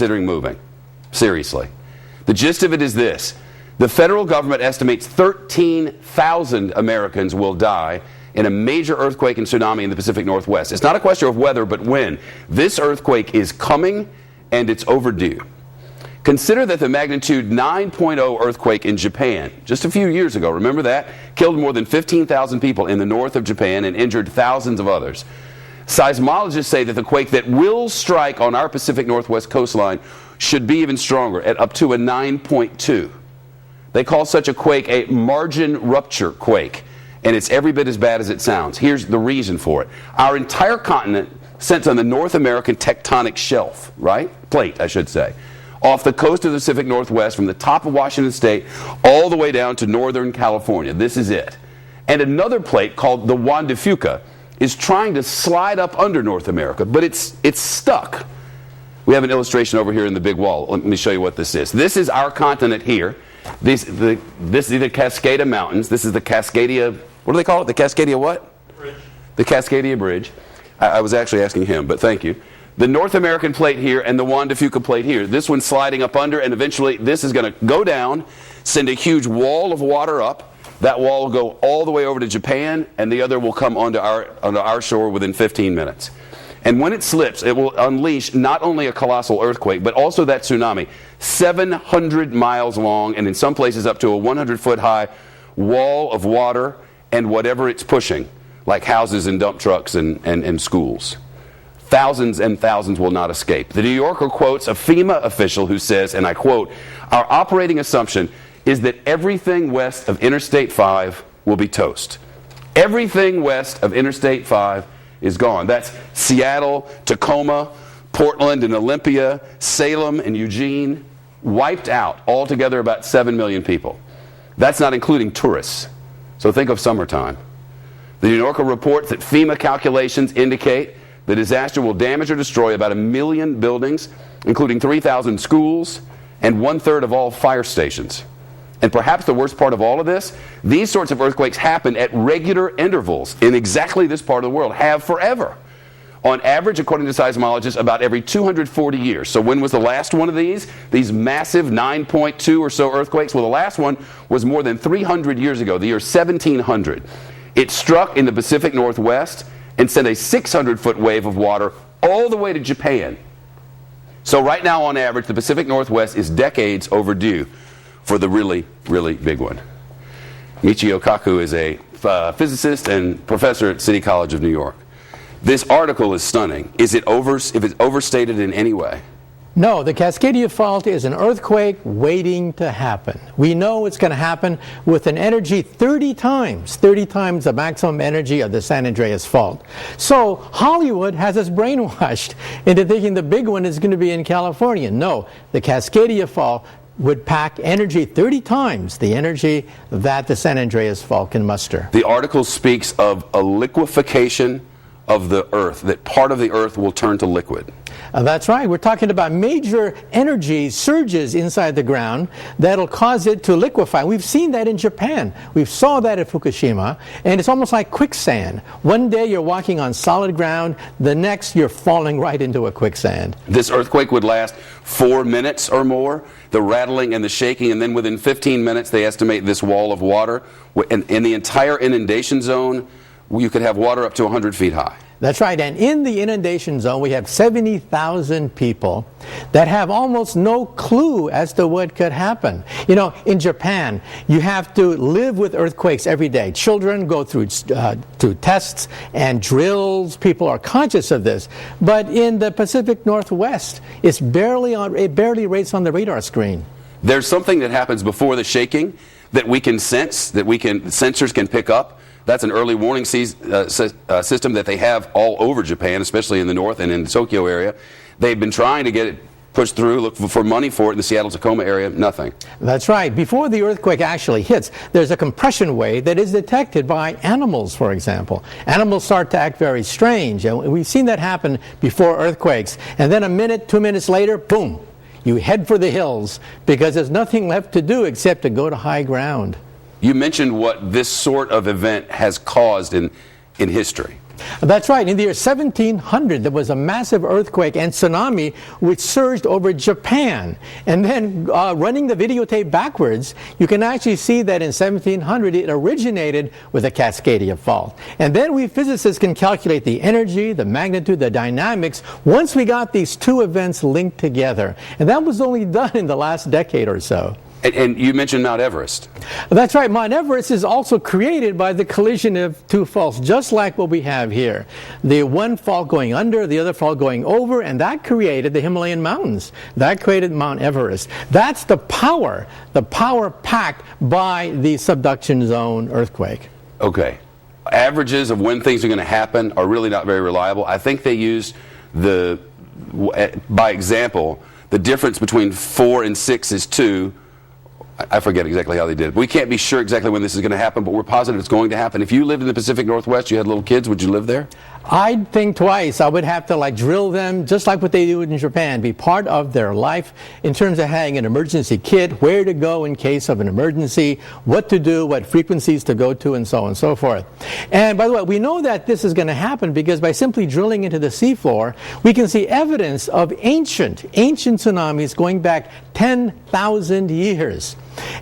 considering moving. Seriously. The gist of it is this. The federal government estimates 13,000 Americans will die in a major earthquake and tsunami in the Pacific Northwest. It's not a question of whether, but when. This earthquake is coming, and it's overdue. Consider that the magnitude 9.0 earthquake in Japan, just a few years ago, remember that? Killed more than 15,000 people in the north of Japan and injured thousands of others. Seismologists say that the quake that will strike on our Pacific Northwest coastline should be even stronger, at up to a 9.2. They call such a quake a margin rupture quake, and it's every bit as bad as it sounds. Here's the reason for it. Our entire continent sits on the North American tectonic shelf, right? Plate, I should say. Off the coast of the Pacific Northwest, from the top of Washington State all the way down to northern California. This is it. And another plate called the Juan de Fuca is trying to slide up under North America, but it's stuck. We have an illustration over here in the big wall. Let me show you what this is. This is our continent here. This is the Cascada Mountains. This is the Cascadia, what do they call it? The Cascadia what? Bridge. The Cascadia Bridge. I was actually asking him, but thank you. The North American plate here and the Juan de Fuca plate here. This one's sliding up under, and eventually this is going to go down, send a huge wall of water up. That wall will go all the way over to Japan, and the other will come onto our shore within 15 minutes. And when it slips, it will unleash not only a colossal earthquake, but also that tsunami, 700 miles long, and in some places up to a 100-foot high wall of water and whatever it's pushing, like houses and dump trucks and schools. Thousands and thousands will not escape. The New Yorker quotes a FEMA official who says, and I quote, "Our operating assumption is that everything west of Interstate 5 will be toast." Everything west of Interstate 5 is gone. That's Seattle, Tacoma, Portland and Olympia, Salem and Eugene, wiped out. Altogether about 7 million people. That's not including tourists. So think of summertime. The New Yorker reports that FEMA calculations indicate the disaster will damage or destroy about 1 million buildings, including 3,000 schools and 1/3 of all fire stations. And perhaps the worst part of all of this, these sorts of earthquakes happen at regular intervals in exactly this part of the world, have forever. On average, according to seismologists, about every 240 years. So when was the last one of these massive 9.2 or so earthquakes? Well, the last one was more than 300 years ago, the year 1700. It struck in the Pacific Northwest and sent a 600-foot wave of water all the way to Japan. So right now, on average, the Pacific Northwest is decades overdue for the really, really big one. Michio Kaku is a physicist and professor at City College of New York. This article is stunning. Is it overstated in any way? No, the Cascadia Fault is an earthquake waiting to happen. We know it's going to happen with an energy 30 times the maximum energy of the San Andreas Fault. So Hollywood has us brainwashed into thinking the big one is going to be in California. No, the Cascadia Fault would pack energy 30 times the energy that the San Andreas Fault can muster. The article speaks of a liquefaction of the earth, that part of the earth will turn to liquid. That's right. We're talking about major energy surges inside the ground that'll cause it to liquefy. We've seen that in Japan. We saw that at Fukushima, and it's almost like quicksand. One day you're walking on solid ground, the next you're falling right into a quicksand. This earthquake would last 4 minutes or more, the rattling and the shaking, and then within 15 minutes they estimate this wall of water. In the entire inundation zone, you could have water up to 100 feet high. That's right, and in the inundation zone we have 70,000 people that have almost no clue as to what could happen. You know, in Japan, you have to live with earthquakes every day. Children go through tests and drills. People are conscious of this. But in the Pacific Northwest, it barely rates on the radar screen. There's something that happens before the shaking that we can sense, sensors can pick up. That's an early warning system that they have all over Japan, especially in the north and in the Tokyo area. They've been trying to get it pushed through, look for money for it in the Seattle-Tacoma area, nothing. That's right. Before the earthquake actually hits, there's a compression wave that is detected by animals, for example. Animals start to act very strange, and we've seen that happen before earthquakes. And then a minute, 2 minutes later, boom, you head for the hills because there's nothing left to do except to go to high ground. You mentioned what this sort of event has caused in history. That's right. In the year 1700, there was a massive earthquake and tsunami which surged over Japan. And then running the videotape backwards, you can actually see that in 1700 it originated with a Cascadia fault. And then we physicists can calculate the energy, the magnitude, the dynamics once we got these two events linked together. And that was only done in the last decade or so. And you mentioned Mount Everest. That's right. Mount Everest is also created by the collision of two faults, just like what we have here. The one fault going under, the other fault going over, and that created the Himalayan mountains. That created Mount Everest. That's the power packed by the subduction zone earthquake. Okay. Averages of when things are going to happen are really not very reliable. I think they used by example, the difference between 4 and 6 is 2. I forget exactly how they did it. We can't be sure exactly when this is going to happen, but we're positive it's going to happen. If you lived in the Pacific Northwest, you had little kids, would you live there? I'd think twice. I would have to drill them, just like what they do in Japan, be part of their life in terms of having an emergency kit, where to go in case of an emergency, what to do, what frequencies to go to, and so on and so forth. And by the way, we know that this is going to happen because by simply drilling into the seafloor, we can see evidence of ancient tsunamis going back 10,000 years.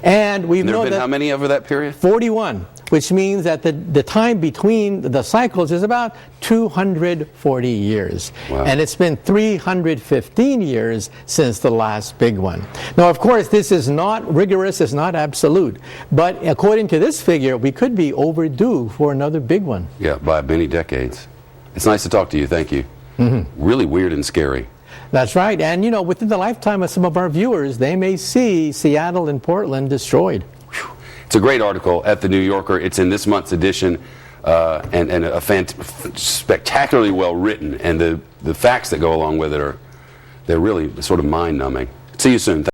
And we know that how many over that period? 41, which means that the time between the cycles is about 240 years. Wow. And it's been 315 years since the last big one. Now, of course, this is not rigorous, it's not absolute. But according to this figure, we could be overdue for another big one. Yeah, by many decades. It's nice to talk to you. Thank you. Really weird and scary. That's right. And, within the lifetime of some of our viewers, they may see Seattle and Portland destroyed. It's a great article at the New Yorker. It's in this month's edition, and spectacularly well written. And the facts that go along with it they're really sort of mind-numbing. See you soon.